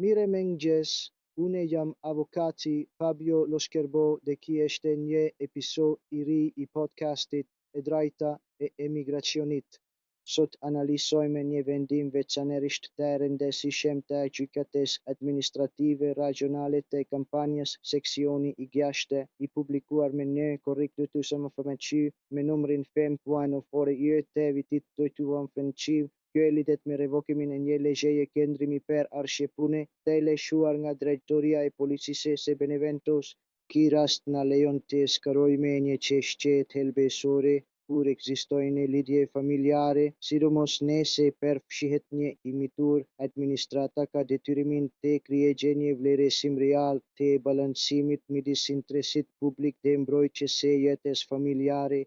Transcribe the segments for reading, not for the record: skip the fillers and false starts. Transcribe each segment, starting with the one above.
Mire mëngjes, unë jam avokati Fabio Loscherbo dhe ky është një episod I ri I podcastit e drejta e emigracionit. Sot analizojmë një vendim veçanërisht të rëndësishëm të gjykatës administrative rajonale të Kampanjës, seksioni I 6, I publikuar me një korrik 2015 me numrin 5.4 të vitit 2015. Kjo lidhet me revokimin e një ligjeje qendrimi për arshjepune të lëshuar nga Drejtoria e Policisë së Beneventos. Ky rast na lejon të sqarojmë një çështje të helbësore kur ekzistojnë lidhje familjare, sidomos nëse përfshihet një imitur. Administrata ka detyrimin të krijojë një vlerësim real të balancimit midis interesit publik dhe mbrojtjes së jetës familjare.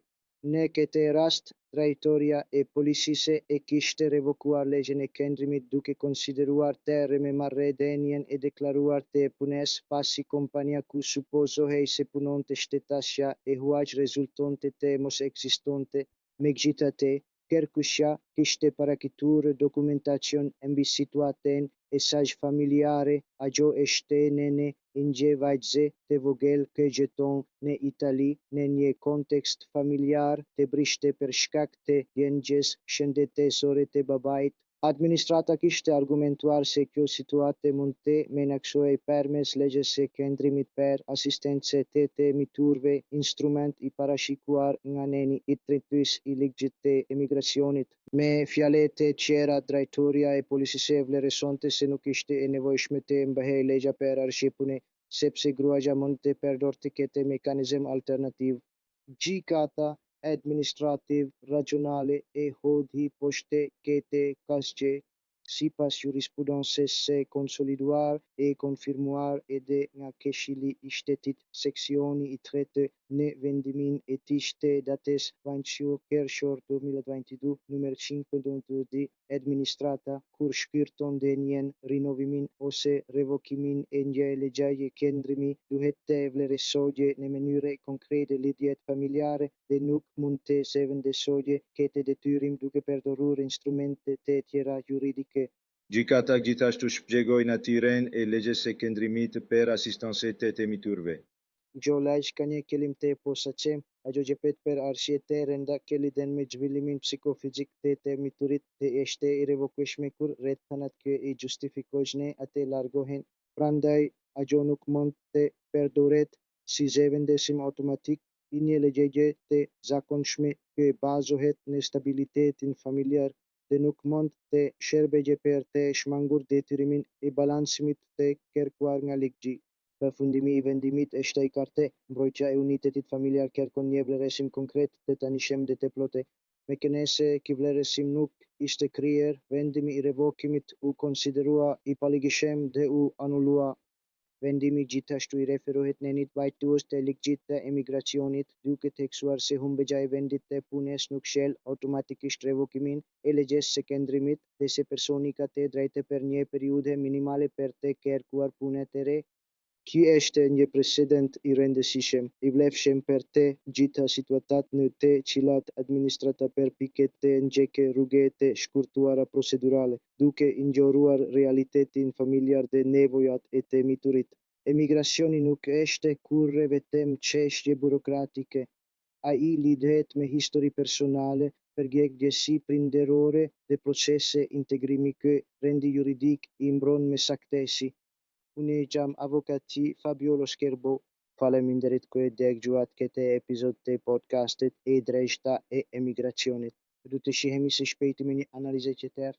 Në këtë rast, Drejtoria e Policisë e kishte revokuar ligjen e qendrimit duke konsideruar terme marrëdhënien e deklaruar të punës pasi kompania ku supozohej se punonte shtetësia e huaj rezultonte të mos ekzistonte. Megjithatë, kërkuesja kishte paraqitur dokumentacion mbi situatën e saj familjare. Ajo është një ingjevajtëse të vogël që jeton në Itali në një kontekst familjar të brishtë për shkak të lëndjes shëndetësore të babait. Administrata kishte argumentuar se kjo situatë mund të menaksohej përmes ligjes së qendrimit për asistencë të miturve, instrument I parashikuar nga nëni I drejtues I ligjit të emigracionit. Me fjalë të tjera, Drejtoria e Policisë vlerësonte se nuk ishte e nevojshme të mbahej ligja për arshjepune, sepse gruaja mund të përdorte këtë mekanizëm alternativ. Gjykata administrative rajonale e hodhi poshtë këtë kasje, sipas jurisprudencës së konsoliduar e konfirmuar edhe nga Këshilli I Shtetit, seksioni I 3 në vendimin e tij të datës 20 qershor 2022, numër 592, administrata, kur shkërton dënien, rinovimin ose revokimin e një ligjeje qendrimi, duhet të vlerësojë në mënyrë konkrete lidhjet familjare dhe nuk mund të zëvendësojë këtë detyrim duke përdorur instrumente të tjera juridike. Gjykata gjithashtu shpjegoi natyrën e ligjes së qendrimit për asistencë të miturve. Kjo ligj ka një qëllim të posaçëm. Ajo jepet për arsye të rënda që lidhen me zhvillimin psikofizik të miturit dhe është e revokueshme kur rrethanat që I justifikojnë atë largohen. Prandaj, ajo nuk mund të përdoret si zëvendësim automatik I një ligjeje të zakonshme që bazohet në stabilitetin familjar dhe nuk mund të shërbejë për të shmangur detyrimin e balancimit të kërkuar nga ligji. Përfundimi I vendimit është I qartë. Mbrojtja e unitetit familjar kërkon një vlerësim konkret të tanishëm dhe të plotë. Meqenëse ky vlerësim nuk ishte krijuar, vendimi I revokimit u konsiderua I paligjshëm dhe u anulua. Vendimi gjithashtu I referohet në një vajtues të ligjit të emigracionit, duke theksuar se humbja e vendit të punës nuk shkel automatikisht revokimin e ligjes së qendrimit dhe se personi ka të drejtë për një periudhë minimale për të kërkuar punë të re. Ky është një precedent I rëndësishëm, I vlefshëm për të gjitha situatat në të cilat administrata përpiqet të nxjerrë rrugë të shkurtuara procedurale, duke I njohuar realitetin familjar dhe nevojat e të miturit. Emigracioni nuk është kurrë vetëm çështje burokratike. Ai lidhet me histori personale, përgjegjësi prindërore dhe procese integrimi që rendi juridik I mbron me saktësi. Unë jam avokati Fabio Loscherbo. Faleminderit që dëgjuat këtë episod të podcastit e drejta e emigracionit. Do të shihemi së shpejti me një analizë tjetër.